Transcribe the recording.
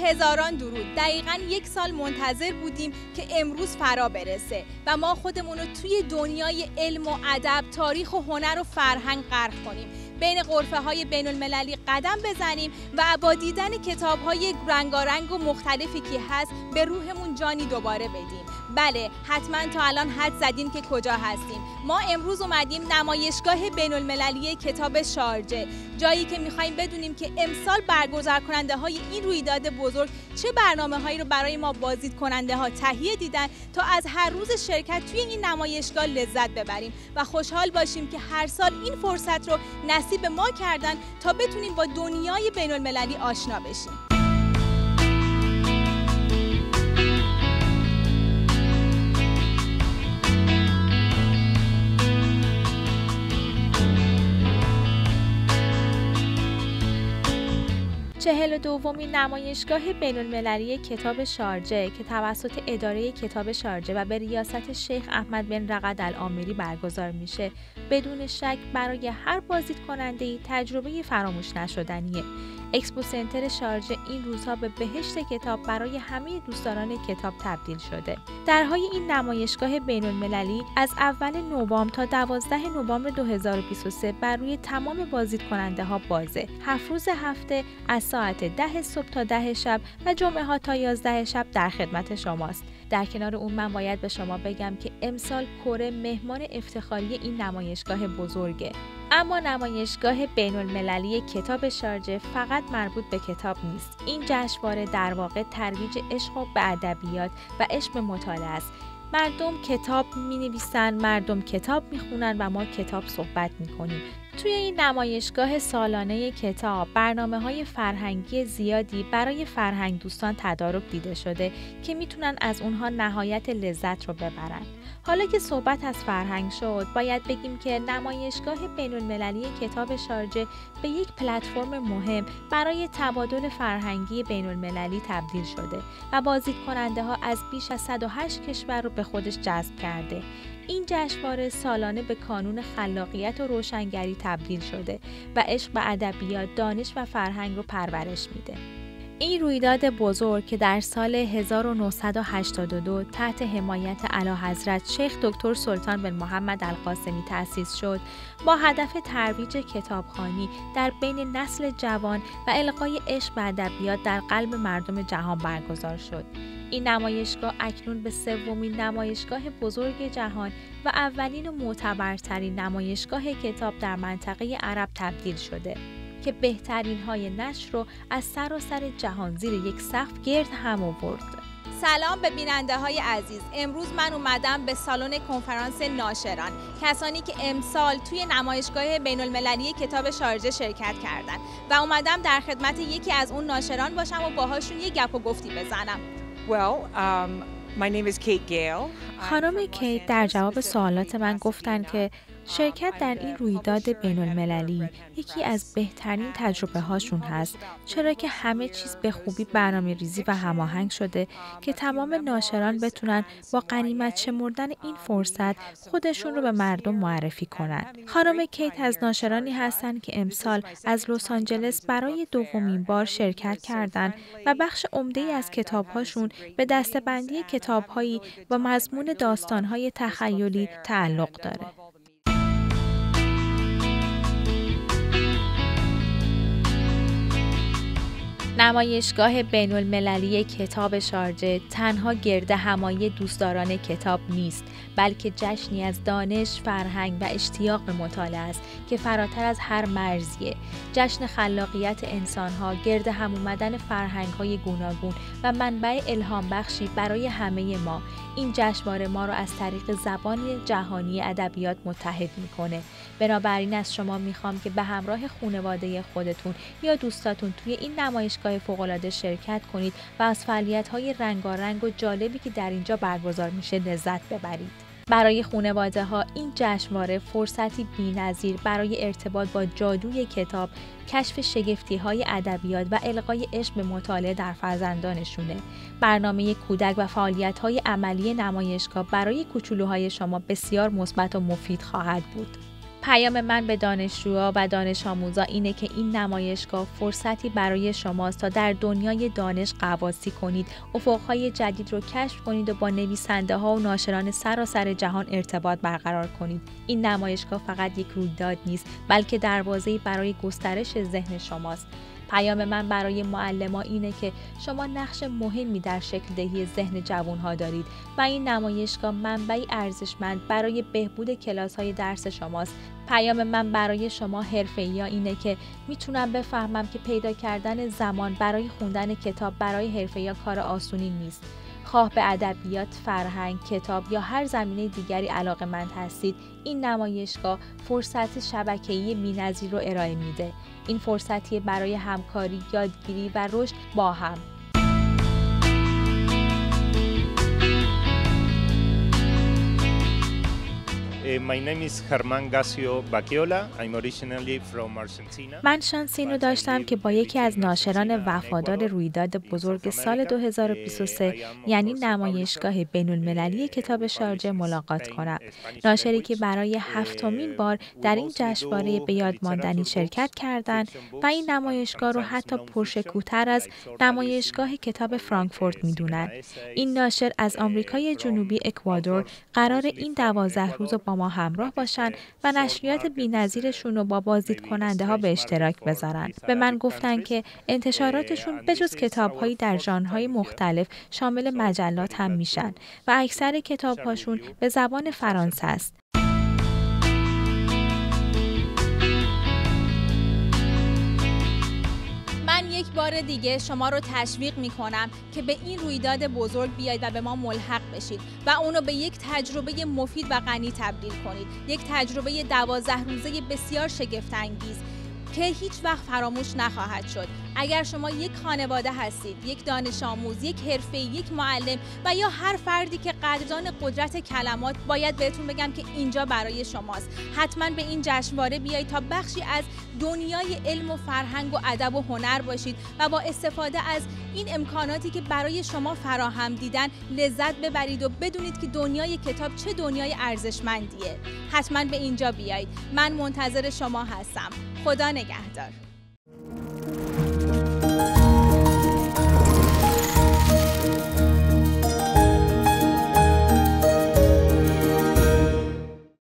هزاران درود. دقیقاً 1 سال منتظر بودیم که امروز فرا برسه و ما خودمون رو توی دنیای علم و ادب، تاریخ و هنر و فرهنگ غرق کنیم. بین غرفه‌های بین‌المللی قدم بزنیم و با دیدن کتاب‌های رنگارنگ و مختلفی که هست به روحمون جانی دوباره بدیم. بله، حتما تا الان حد زدین که کجا هستیم. ما امروز اومدیم نمایشگاه بین‌المللی کتاب شارجه، جایی که می‌خوایم بدونیم که امسال برگزار کننده‌های این رویداد بزرگ چه برنامه‌هایی رو برای ما بازدید کننده‌ها تهیه دیدن تا از هر روز شرکت توی این نمایشگاه لذت ببریم و خوشحال باشیم که هر سال این فرصت رو نصیب ما کردن تا بتونیم با دنیای بین‌المللی آشنا بشیم. 42مین نمایشگاه بین‌المللی کتاب شارجه که توسط اداره کتاب شارجه و به ریاست شیخ احمد بن رغد العامری برگزار میشه، بدون شک برای هر بازدید کننده‌ای تجربه فراموش نشدنیه. اکسپو سنتر شارجه این روزها به بهشت کتاب برای همه دوستداران کتاب تبدیل شده. درهای این نمایشگاه بین‌المللی از اول نوامبر تا 12 نوامبر 2023 بر روی تمام بازدید کننده ها بازه. 7 روز هفته از ساعت 10 صبح تا 10 شب و جمعه ها تا 11 شب در خدمت شماست. در کنار اون من باید به شما بگم که امسال کره مهمان افتخاری این نمایشگاه بزرگه. اما نمایشگاه بین‌المللی کتاب شارجه فقط مربوط به کتاب نیست. این جشنواره در واقع ترویج عشق به ادبیات و عشق به مطالعه است. مردم کتاب می‌نویسن، مردم کتاب می‌خونن و ما کتاب صحبت می‌کنیم. توی این نمایشگاه سالانه کتاب برنامه‌های فرهنگی زیادی برای فرهنگ دوستان تدارک دیده شده که میتونن از اونها نهایت لذت رو ببرن. حالا که صحبت از فرهنگ شد، باید بگیم که نمایشگاه بین‌المللی کتاب شارجه به یک پلتفرم مهم برای تبادل فرهنگی بین‌المللی تبدیل شده و بازدید کننده ها از بیش از 108 کشور رو به خودش جذب کرده. این جشنواره سالانه به کانون خلاقیت و روشنگری تبدیل شده و عشق به ادبیات، دانش و فرهنگ رو پرورش میده. این رویداد بزرگ که در سال 1982 تحت حمایت اعلیحضرت شیخ دکتر سلطان بن محمد القاسمی تأسیس شد، با هدف ترویج کتابخوانی در بین نسل جوان و القای عشق به ادبیات در قلب مردم جهان برگزار شد. این نمایشگاه اکنون به 3مین نمایشگاه بزرگ جهان و اولین و معتبرترین نمایشگاه کتاب در منطقه عرب تبدیل شده که بهترین های نشر رو از سراسر جهان زیر یک سقف گرد هم آورد. سلام به بیننده های عزیز. امروز من اومدم به سالن کنفرانس ناشران، کسانی که امسال توی نمایشگاه بین‌المللی کتاب شارجه شرکت کردن و اومدم در خدمت یکی از اون ناشران باشم و باهاشون یه گپ و گفتی بزنم. My name is Kate Gale. خانم کیت در جواب سوالات من گفتن که شرکت در این رویداد بین‌المللی یکی از بهترین تجربه هاشون هست، چرا که همه چیز به خوبی برنامه ریزی و هماهنگ شده که تمام ناشران بتونن با غنیمت شمردن این فرصت خودشون رو به مردم معرفی کنن. خانم کیت از ناشرانی هستن که امسال از لس آنجلس برای 2مین بار شرکت کردند و بخش عمده‌ای از کتاب‌هاشون به دسته‌بندی کتاب‌هایی با مضمون داستان‌های تخیلی تعلق داره. نمایشگاه بین‌المللی کتاب شارجه تنها گرد همایی دوستداران کتاب نیست، بلکه جشنی از دانش، فرهنگ و اشتیاق به مطالعه است که فراتر از هر مرزیه. جشن خلاقیت انسان‌ها، گرد هم اومدن فرهنگ‌های گوناگون و منبع الهام بخشی برای همه ما. این جشنواره ما رو از طریق زبان جهانی ادبیات متحد میکنه. بنابراین از شما میخوام که به همراه خانواده خودتون یا دوستاتون توی این نمایشگاه فوق‌العاده شرکت کنید و از فعالیت‌های رنگارنگ و جالبی که در اینجا برگزار میشه لذت ببرید. برای خانواده‌ها این جشنواره فرصتی بی‌نظیر برای ارتباط با جادوی کتاب، کشف شگفتی‌های ادبیات و القای عشق به مطالعه در فرزندانشونه. برنامه کودک و فعالیت‌های عملی نمایشگاه برای کوچولوهای شما بسیار مثبت و مفید خواهد بود. پیام من به دانشجوها و دانش آموزا اینه که این نمایشگاه فرصتی برای شماست تا در دنیای دانش غواصی کنید، افقهای جدید رو کشف کنید و با نویسنده ها و ناشران سراسر جهان ارتباط برقرار کنید. این نمایشگاه فقط یک رویداد نیست، بلکه دروازه‌ای برای گسترش ذهن شماست. پیام من برای معلم‌ها اینه که شما نقش مهمی در شکل دهی ذهن جوان‌ها دارید و این نمایشگاه منبعی ارزشمند برای بهبود کلاس‌های درس شماست. پیام من برای شما حرفه‌ای‌ها اینه که میتونم بفهمم که پیدا کردن زمان برای خوندن کتاب برای حرفه‌ای‌ها کار آسونی نیست. خواه به ادبیات، فرهنگ، کتاب یا هر زمینه دیگری علاقه‌مند هستید، این نمایشگاه فرصت شبکه‌ای بی‌نظیر رو ارائه میده. این فرصتی برای همکاری، یادگیری و رشد با هم. My name is Germán Gasio Baqueola. I'm originally from Argentina. من شانس این رو داشتم که با یکی از ناشران وفادار رویداد بزرگ سال 2023 یعنی نمایشگاه بین‌المللی کتاب شارجه ملاقات کنم. ناشری که برای 7مین بار در این جشنواره به یاد ماندنی شرکت کردند و این نمایشگاه رو حتی پرشکوه‌تر از نمایشگاه کتاب فرانکفورت می‌دونن. این ناشر از آمریکای جنوبی اکوادور قرار این 12 روز با ما همراه باشن و نشریات بی‌نظیرشون رو با بازدید کننده ها به اشتراک بذارن. به من گفتن که انتشاراتشون بجز کتاب‌هایی در ژانرهای مختلف شامل مجلات هم میشن و اکثر کتاب‌هاشون به زبان فرانسه است. من یک بار دیگه شما رو تشویق میکنم که به این رویداد بزرگ بیایید و به ما ملحق بشید و اونو به یک تجربه مفید و غنی تبدیل کنید. یک تجربه 12 روزه بسیار شگفت‌انگیز که هیچ وقت فراموش نخواهد شد. اگر شما یک خانواده هستید، یک دانش آموز، یک حرفه‌ای، یک معلم و یا هر فردی که قدردان قدرت کلمات، باید بهتون بگم که اینجا برای شماست. حتما به این جشنواره بیایید تا بخشی از دنیای علم و فرهنگ و ادب و هنر باشید و با استفاده از این امکاناتی که برای شما فراهم دیدن لذت ببرید و بدونید که دنیای کتاب چه دنیای ارزشمندیه. حتما به اینجا بیایید. من منتظر شما هستم. خدا نگهدار.